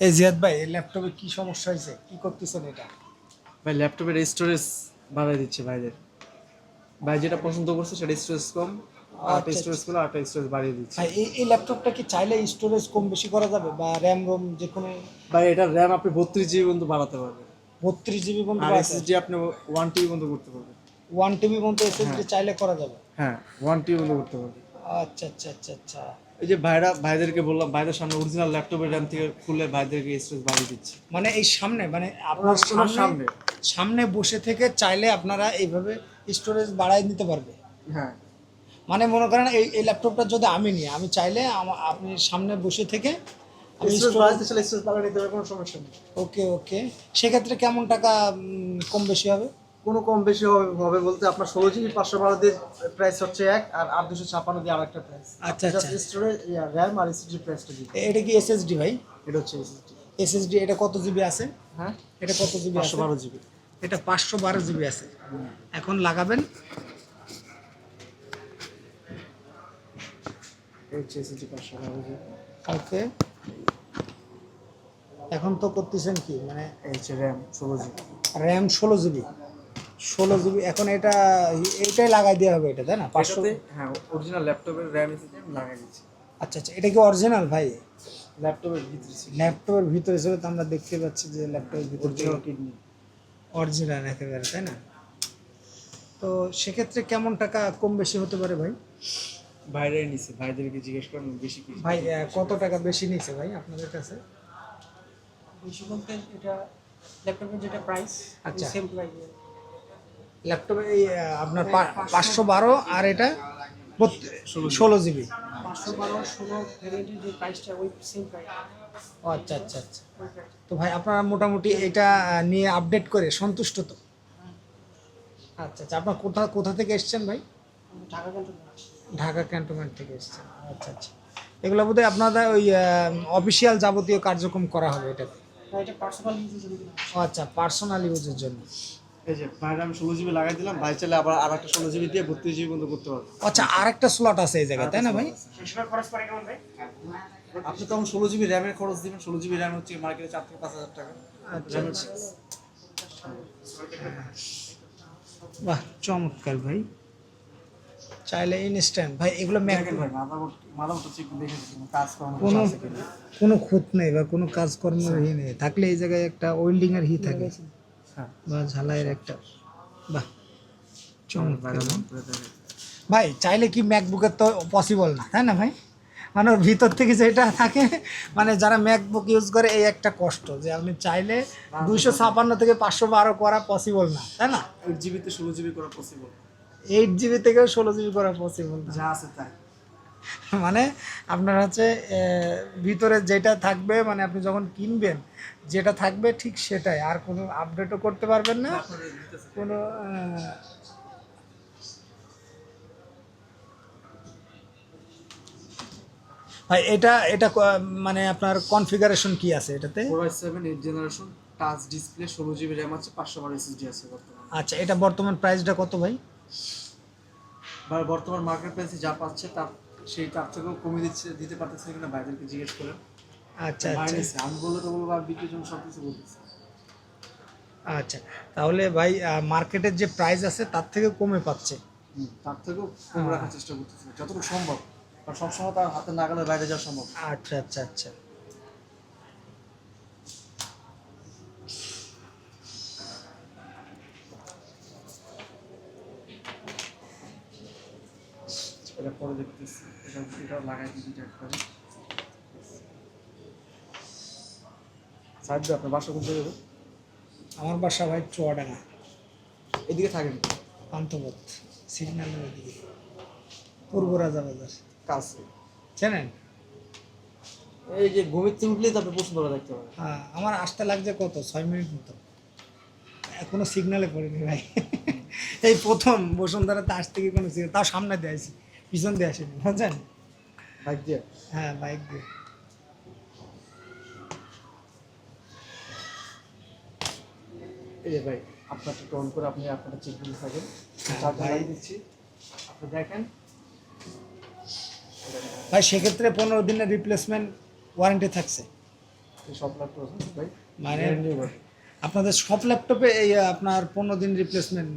এই জিয়াদ ভাই, এই ল্যাপটপে কি সমস্যা হয়েছে? কি করতেছেন এটা? ভাই ল্যাপটপের স্টোরেজ বাড়াই দিচ্ছে ভাইদের। ভাই যেটা পছন্দ করছে সেটা স্টোরেজ কম, আর একটা আচ্ছা আচ্ছা। স্টোরেজ করলে আর একটা স্টোরেজ বাড়িয়ে দিচ্ছে। ভাই এই ল্যাপটপটা কি চাইলে স্টোরেজ কম বেশি করা যাবে, বা র্যাম রোম যে কোনো? ভাই এটার র্যাম আপনি 32 জিবি পর্যন্ত বাড়াতে পারবেন, 32 জিবি পর্যন্ত আর বাড়াতে এসএসডি আপনি 1 টিবি পর্যন্ত করতে পারবেন। 1 টিবি পর্যন্ত এসএসডি হ্যাঁ চাইলে করা যাবে? হ্যাঁ, 1 টিবি পর্যন্ত করতে পারবেন। আচ্ছা আচ্ছা আচ্ছা আচ্ছা। এই যে ভাইদেরকে বললাম, ভাইদের সামনে অরিজিনাল ল্যাপটপের র্যাম থেকে খুলে ভাইদেরকে স্টোরেজ বাড়িয়ে দিচ্ছে। মানে এই সামনে, মানে আপনার ওনার সামনে সামনে বসে থেকে চাইলে আপনারা এইভাবে স্টোরেজ বাড়ায় নিতে পারবে? হ্যাঁ, মানে মনে করেন এই ল্যাপটপটা যদি আমি নিই, আমি চাইলে আপনি সামনে বসে থেকে আমি স্টোরেজ স্টোরেজ। বাড়াতে চাইলে স্টোরেজ বাড়িয়ে নিতে হবে, কোনো সমস্যা নেই। ওকে ওকে। সেক্ষেত্রে কেমন টাকা কম বেশি হবে? কোনো কম বেশি হবে হবে বলতে আপনার 16 জিবি 512 দিয়ে প্রাইস হচ্ছে এক, আর 8 256 দিয়ে আরেকটা প্রাইস। আচ্ছা আচ্ছা। স্টোরেজ র্যাম আর এসএসডি প্রাইসটা দিই। এটা কি এসএসডি ভাই? এটা হচ্ছে এসএসডি। এসএসডি এটা কত জিবি আছে? হ্যাঁ, এটা কত জিবি আছে? 512 জিবি। এটা 512 জিবি আছে। এখন লাগাবেন। এই হচ্ছে এসএসডি 512 জিবি। ওকে। এখন তো করতেছেন কি, মানে এই হচ্ছে RAM 16 GB. RAM 16 GB. 16 GB এখন এইটাই লাগাই দেওয়া হবে, এটা তাই না? 500। এটাতে হ্যাঁ, অরিজিনাল ল্যাপটপের র্যাম এসএসডি আমি লাগাই দিচ্ছি। আচ্ছা আচ্ছা, এটা কি অরিজিনাল ভাই? ল্যাপটপের ভিতরে ল্যাপটপের ভিতরে হিসেবে তো আমরা দেখতে পাচ্ছি যে ল্যাপটপের ভিতরে অরিজিনাল কিডনি। অরিজিনাল একেবারে, তাই না? তো সেক্ষেত্রে কেমন টাকা কম বেশি হতে পারে ভাই? ভাইরাই নিছে, ভাইদেরকে জিজ্ঞেস করেন বেশি কি। ভাই কত টাকা বেশি নিচ্ছে ভাই আপনাদের কাছে? বেশি বলতে এটা ল্যাপটপের যেটা প্রাইস আচ্ছা। Same price. ল্যাপটপে এই আপনার 512 আর এটা 16 জিবি। 512 16 ভ্যারিয়েন্টের যে প্রাইসটা ওই সেম প্রাইস। ও আচ্ছা আচ্ছা আচ্ছা। তো ভাই আপনারা মোটামুটি এটা নিয়ে আপডেট করে সন্তুষ্ট তো? আচ্ছা আচ্ছা। আপনার কোথা কোথা থেকে এসেছেন ভাই? ঢাকা কিন্তু ঢাকা ক্যান্টনমেন্ট থেকে এসেছেন। আচ্ছা আচ্ছা। এগুলো বোধহয় আপনাদের ওই অফিসিয়াল যাবতীয় কার্যক্রম করা হবে এটাতে? এটা পার্সোনাল ইউজের জন্য। ও আচ্ছা, পার্সোনাল ইউজের জন্য। এই যে ভাইরা আমি 16 জিবি লাগাই দিলাম, ভাই চাইলে আবার আর একটা 16 জিবি দিয়ে 32 জিবি পর্যন্ত করতে পারবে। আচ্ছা, আরেকটা স্লট আছে এই জায়গায়, তাই না ভাই? সেটার খরচ পড়ে কেমন ভাই? আপনি তখন 16 জিবি র্যামের খরচ দিবেন। 16 জিবি র্যাম হচ্ছে মার্কেটে 4 থেকে 5 হাজার টাকা। আচ্ছা র্যামের আচ্ছা। বাহ, চমৎকার ভাই। চাইলে ইনস্ট্যান্ট ভাই এগুলো দেখেন ভাই, মাদারবোর্ড হচ্ছে একটু দেখে দেখুন, কাজ করানো কোনো আছে কিনা। কোনো খুঁত নেই বা কোনো কাজকর্মের ই নেই, থাকলে এই জায়গায় একটা ওয়েল্ডিং এর হি থাকে হ্যাঁ, বা ঝালাইয়ের একটা। বাহ, চমৎকার বাইরে ভাই। মন করে দেখেন। ভাই চাইলে কি ম্যাকবুকের তো পসিবল না, তাই না ভাই? মানে ওর ভিতর থেকে যেটা থাকে, মানে যারা ম্যাকবুক ইউজ করে এই একটা কষ্ট যে আপনি চাইলে 256 থেকে 512 করা পসিবল না, তাই না? 8 জিবি তে 16 জিবি করা পসিবল। 8 জিবি থেকেও 16 জিবি করা পসিবল না। যা আছে তাই। মানে আপনার হচ্ছে ভিতরে যেটা থাকবে, মানে আপনি যখন কিনবেন যেটা থাকবে ঠিক সেটাই, আর কোনো আপডেটও করতে পারবেন না কোনো। ভাই এটা এটা মানে আপনার কনফিগারেশন কি আছে এটাতে? Core i7 8 generation, touch display, 16 GB RAM আছে, 512 এসএসডি আছে বর্তমানে। আচ্ছা, এটা বর্তমান প্রাইসটা কত ভাই? বা বর্তমান মার্কেট প্রাইসে যা পাচ্ছে তার তার থেকেও কমে দিতে পারতেছে কিনা ভাইদেরকে জিজ্ঞেস করেন। আচ্ছা আচ্ছা মাইনাসে আমি বললে তো বলবো, আমি বিক্রির জন্য সব কিছু বলতেছি। আচ্ছা। তাহলে ভাই মার্কেটের যে প্রাইস আছে তার থেকে কমে পাচ্ছে? তার থেকেও কম রাখার চেষ্টা করতেছি যতটুকু সম্ভব, কারণ সবসময় তার হাতে নাগালের বাইরে যাওয়া সম্ভব না। আচ্ছা আচ্ছা আচ্ছা। এটা পরে দেখতেছি, এটা লাগাই দিবি একবারে। সাইড দিয়ে আপনার বাসা কোন জায়গায়? আমার বাসা ভাই চুয়াডাঙ্গা, এদিকে থাকেন পান্থপথ, সিগন্যালের ওদিকে, পূর্ব রাজা বাজার। কাছে। চেনেন? এই যে ঘুমির থেকে উঠলেই তো আপনি পছন্দ করে দেখতে পারেন। হ্যাঁ, আমার আসতে লাগছে কত 6 মিনিট মতো, এখনো সিগনালে পড়িনি ভাই। এই প্রথম বসুন্ধরাতে আসতে গিয়ে কোনো সিগনাল, তাও সামনে দিয়ে আসি, পিছন দিয়ে আসিনি, বুঝছেন? বাইক দিয়ে। হ্যাঁ, বাইক দিয়ে। এই যে ভাই, আপনারটা অন করে আপনি আপনারটা চেক দিতে থাকেন। হ্যাঁ, চার্জার ভাই। লাগিয়ে দিচ্ছি, আপনি দেখেন। ভাই সেক্ষেত্রে 15 দিনের রিপ্লেসমেন্ট ওয়ারেন্টি থাকছে? এই সব ল্যাপটপ আছে ভাই মানে ব্র্যান্ড নিউ ভাই আপনাদের সব ল্যাপটপে এই আপনার 15 দিন রিপ্লেসমেন্ট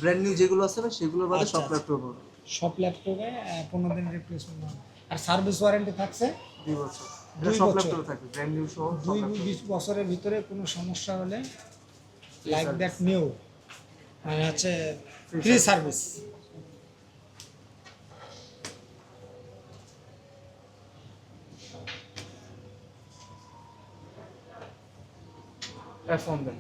ব্র্যান্ড নিউ যেগুলো আছে ভাই সেগুলোর বাদে আচ্ছা, সব আচ্ছা। ল্যাপটপ হবে সব ল্যাপটপে 15 দিন রিপ্লেসমেন্ট আর সার্ভিস ওয়ারেন্টি থাকছে 2 বছর এটা 2 সব বছর। ল্যাপটপে থাকবে ব্র্যান্ড নিউ সহ সব দুই ল্যাপটপ 20 বছরের ভিতরে কোনো সমস্যা হলে লাইক দ্যাট নিউ মানে হচ্ছে ফ্রি সার্ভিস। ফোন দেন